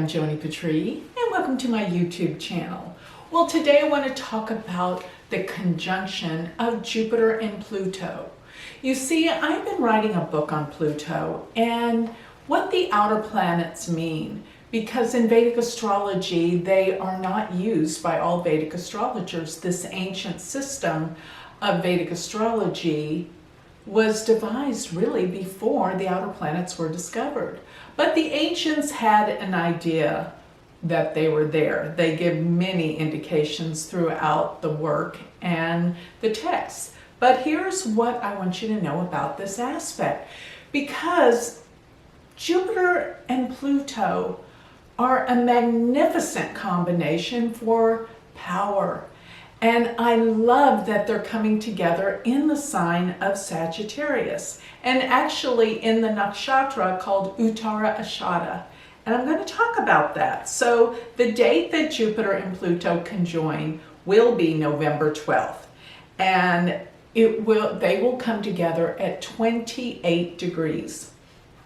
I'm Joni Patry, and welcome to my YouTube channel. Well, today I want to talk about the conjunction of Jupiter and Pluto. You see, I've been writing a book on Pluto and what the outer planets mean, because in Vedic astrology, they are not used by all Vedic astrologers. This ancient system of Vedic astrology was devised really before the outer planets were discovered. But the ancients had an idea that they were there. They give many indications throughout the work and the texts. But here's what I want you to know about this aspect. Because Jupiter and Pluto are a magnificent combination for power. And I love that they're coming together in the sign of Sagittarius, and actually in the nakshatra called Uttara Ashada. And I'm going to talk about that. So the date that Jupiter and Pluto conjoin will be November 12th. And they will come together at 28 degrees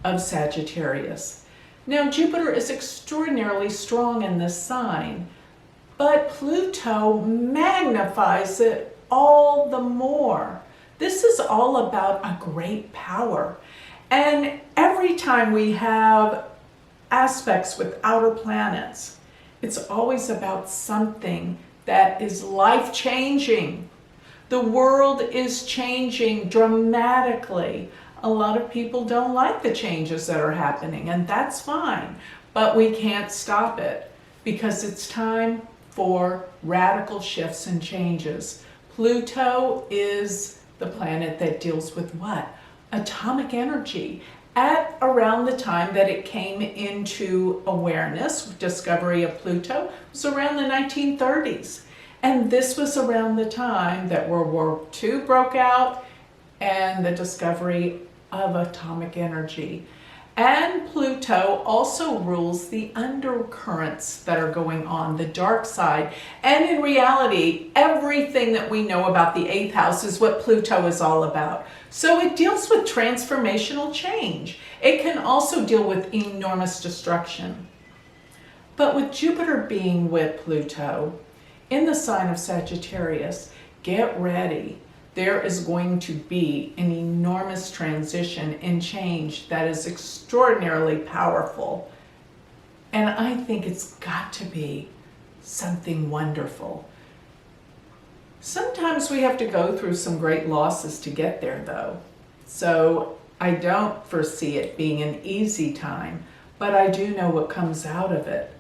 of Sagittarius. Now Jupiter is extraordinarily strong in this sign, but Pluto magnifies it all the more. This is all about a great power. And every time we have aspects with outer planets, it's always about something that is life-changing. The world is changing dramatically. A lot of people don't like the changes that are happening, and that's fine, but we can't stop it because it's time for radical shifts and changes. Pluto is the planet that deals with what? Atomic energy. At around the time that it came into awareness, discovery of Pluto was around the 1930s. And this was around the time that World War II broke out and the discovery of atomic energy. And Pluto also rules the undercurrents that are going on, the dark side. And in reality, everything that we know about the 8th house is what Pluto is all about. So it deals with transformational change. It can also deal with enormous destruction. But with Jupiter being with Pluto in the sign of Sagittarius, get ready. There is going to be an enormous transition and change that is extraordinarily powerful. And I think it's got to be something wonderful. Sometimes we have to go through some great losses to get there, though. So I don't foresee it being an easy time, but I do know what comes out of it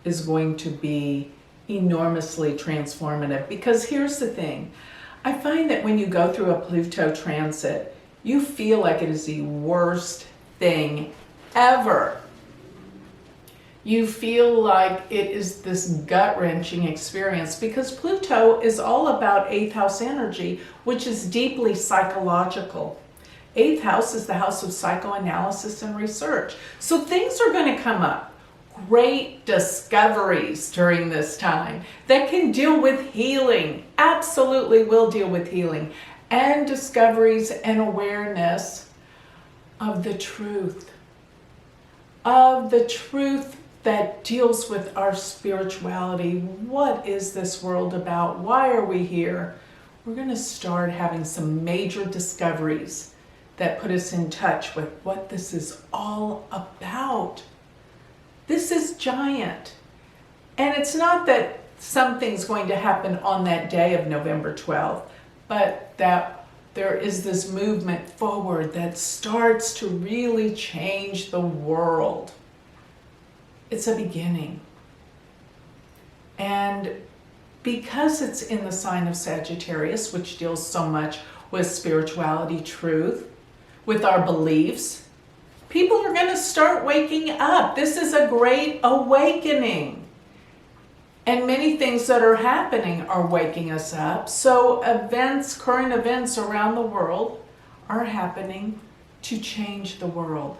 is going to be enormously transformative. Because here's the thing. I find that when you go through a Pluto transit, you feel like it is the worst thing ever. You feel like it is this gut-wrenching experience because Pluto is all about 8th house energy, which is deeply psychological. 8th house is the house of psychoanalysis and research. So things are going to come up. Great discoveries during this time that can deal with healing, absolutely will deal with healing, and discoveries and awareness of the truth that deals with our spirituality. What is this world about? Why are we here? We're going to start having some major discoveries that put us in touch with what this is all about. This is giant. And it's not that something's going to happen on that day of November 12th, but that there is this movement forward that starts to really change the world. It's a beginning. And because it's in the sign of Sagittarius, which deals so much with spirituality, truth, with our beliefs, people are going to start waking up. This is a great awakening. And many things that are happening are waking us up. So current events around the world are happening to change the world,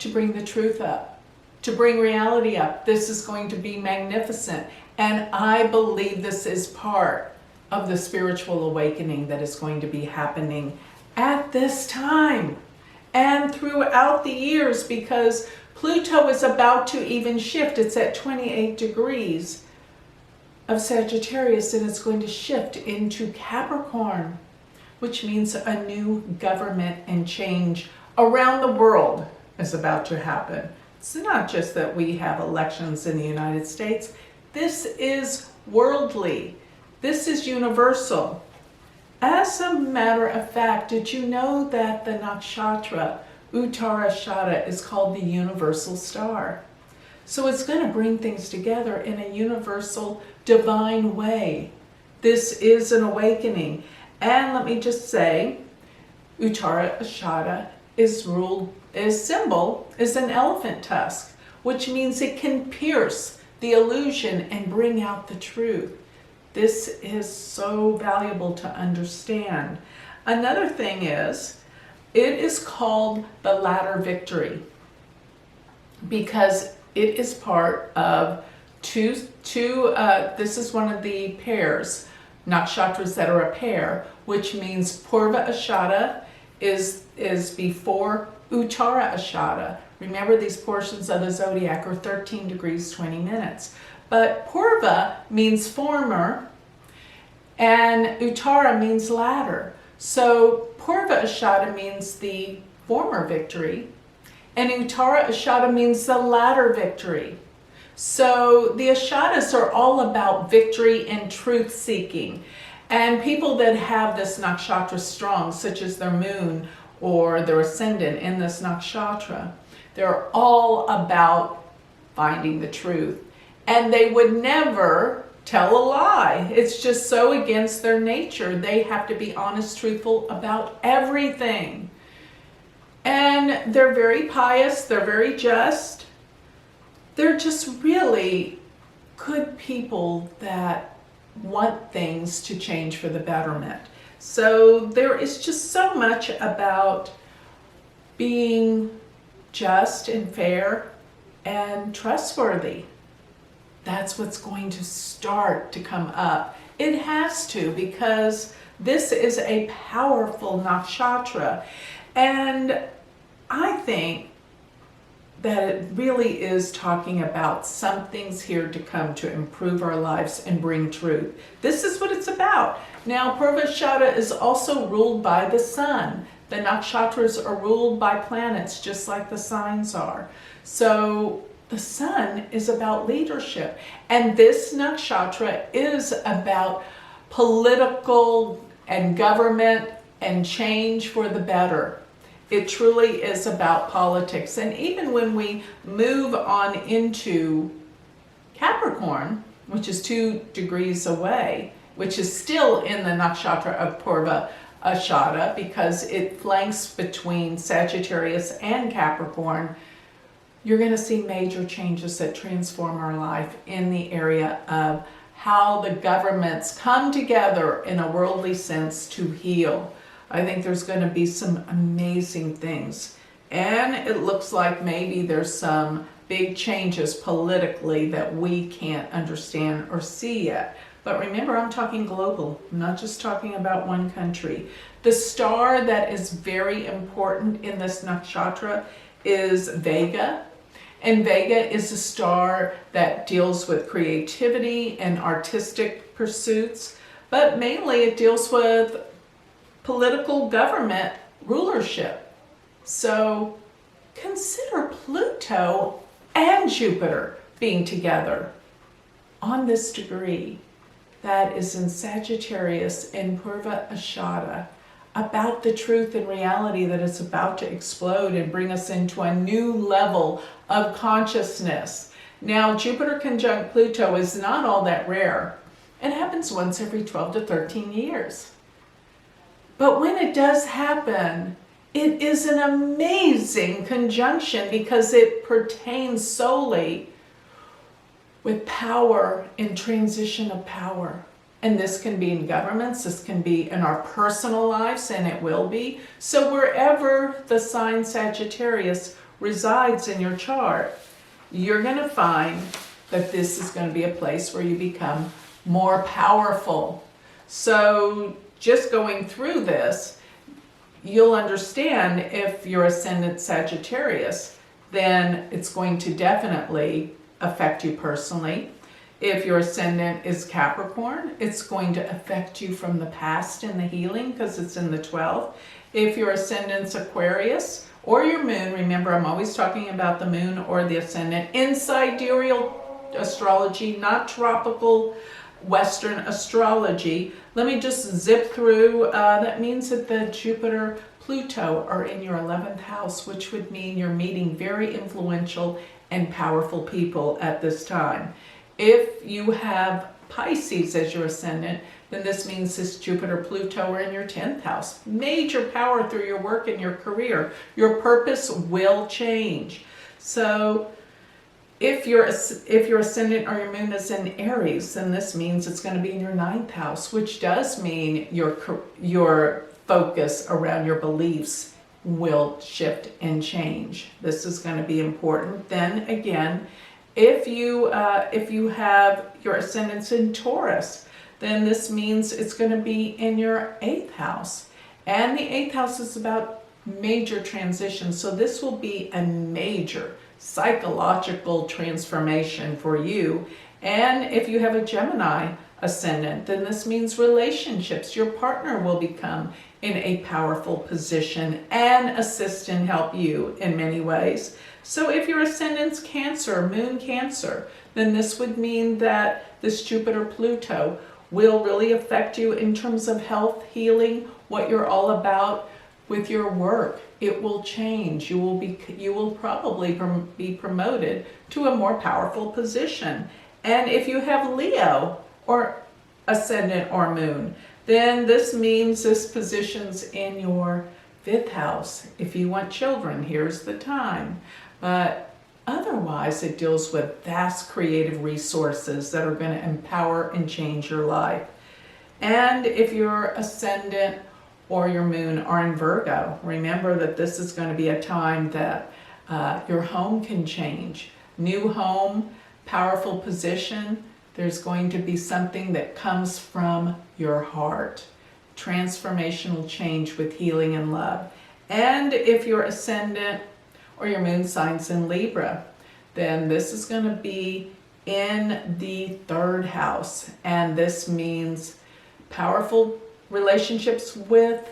to bring the truth up, to bring reality up. This is going to be magnificent. And I believe this is part of the spiritual awakening that is going to be happening at this time and throughout the years, because Pluto is about to even shift. It's at 28 degrees of Sagittarius, and it's going to shift into Capricorn, which means a new government and change around the world is about to happen. It's not just that we have elections in the United States. This is worldly. This is universal. As a matter of fact, did you know that the nakshatra Uttarashada is called the universal star? So it's going to bring things together in a universal divine way. This is an awakening. And let me just say, Uttarashada is symbol is an elephant tusk, which means it can pierce the illusion and bring out the truth. This is so valuable to understand. Another thing is, it is called the ladder victory because it is part of this is one of the pairs, nakshatras that are a pair, which means Purva Ashada is before Uttara Ashada. Remember, these portions of the zodiac are 13 degrees 20 minutes. But Purva means former and Uttara means latter. So Purva Ashada means the former victory and Uttara Ashada means the latter victory. So the Ashadas are all about victory and truth seeking. And people that have this nakshatra strong, such as their moon or their ascendant in this nakshatra, they're all about finding the truth. And they would never tell a lie. It's just so against their nature. They have to be honest, truthful about everything. And they're very pious, they're very just. They're just really good people that want things to change for the betterment. So there is just so much about being just and fair and trustworthy. That's what's going to start to come up. It has to, because this is a powerful nakshatra. And I think that it really is talking about some things here to come to improve our lives and bring truth. This is what it's about. Now, Purvashada is also ruled by the sun. The nakshatras are ruled by planets, just like the signs are. So the sun is about leadership. And this nakshatra is about political and government and change for the better. It truly is about politics. And even when we move on into Capricorn, which is 2 degrees away, which is still in the nakshatra of Purva Ashada because it flanks between Sagittarius and Capricorn, you're going to see major changes that transform our life in the area of how the governments come together in a worldly sense to heal. I think there's going to be some amazing things. And it looks like maybe there's some big changes politically that we can't understand or see yet. But remember, I'm talking global, I'm not just talking about one country. The star that is very important in this nakshatra is Vega. And Vega is a star that deals with creativity and artistic pursuits, but mainly it deals with political government rulership. So consider Pluto and Jupiter being together on this degree that is in Sagittarius in Purva Ashada, about the truth and reality that is about to explode and bring us into a new level of consciousness. Now, Jupiter conjunct Pluto is not all that rare. It happens once every 12 to 13 years. But when it does happen, it is an amazing conjunction because it pertains solely with power and transition of power. And this can be in governments, this can be in our personal lives, and it will be. So wherever the sign Sagittarius resides in your chart, you're going to find that this is going to be a place where you become more powerful. So just going through this, you'll understand if your ascendant Sagittarius then it's going to definitely affect you personally. If your ascendant is Capricorn, it's going to affect you from the past in the healing because it's in the 12th. If your ascendant's Aquarius or your moon, remember I'm always talking about the moon or the ascendant in sidereal astrology, not tropical Western astrology. Let me just zip through. That means that the Jupiter, Pluto are in your 11th house, which would mean you're meeting very influential and powerful people at this time. If you have Pisces as your ascendant, then this means this Jupiter, Pluto are in your 10th house. Major power through your work and your career. Your purpose will change. So if your ascendant or your moon is in Aries, then this means it's going to be in your 9th house, which does mean your focus around your beliefs will shift and change. This is going to be important. Then again, if you have your ascendants in Taurus, then this means it's going to be in your 8th house. And the 8th house is about major transition. So this will be a major psychological transformation for you. And if you have a Gemini ascendant, then this means relationships. Your partner will become in a powerful position and assist and help you in many ways. So if your ascendant's Cancer, moon Cancer, then this would mean that this Jupiter Pluto will really affect you in terms of health, healing, what you're all about with your work. It will change. You will probably be promoted to a more powerful position. And if you have Leo or ascendant or moon, then this means this position's in your 5th house. If you want children, here's the time. But otherwise, it deals with vast creative resources that are going to empower and change your life. And if your ascendant or your moon are in Virgo, remember that this is going to be a time that your home can change. New home, powerful position. There's going to be something that comes from your heart. Transformational change with healing and love. And if your ascendant or your moon sign's in Libra, then this is going to be in the 3rd house. And this means powerful relationships with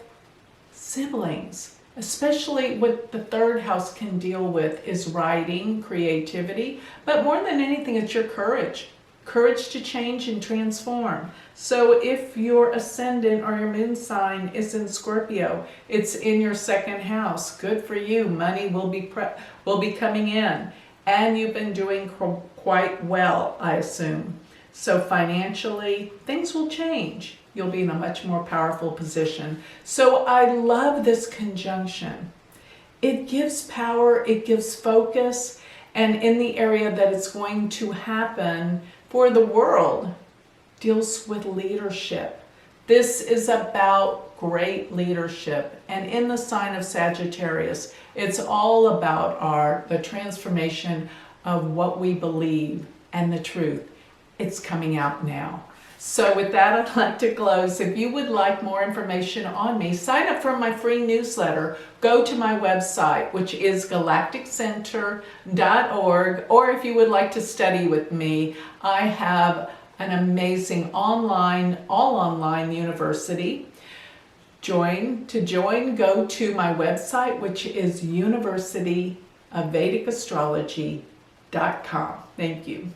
siblings. Especially what the 3rd house can deal with is writing, creativity, but more than anything, it's your courage. Courage to change and transform. So if your ascendant or your moon sign is in Scorpio, it's in your 2nd house. Good for you. Money will be coming in. And you've been doing quite well, I assume. So financially, things will change. You'll be in a much more powerful position. So I love this conjunction. It gives power, it gives focus, and in the area that it's going to happen for the world, deals with leadership. This is about great leadership. And in the sign of Sagittarius, it's all about the transformation of what we believe and the truth. It's coming out now. So with that, I'd like to close. If you would like more information on me, sign up for my free newsletter. Go to my website, which is galacticcenter.org. Or if you would like to study with me, I have an amazing all online university. To join, go to my website, which is University of Vedic Astrology.com. Thank you.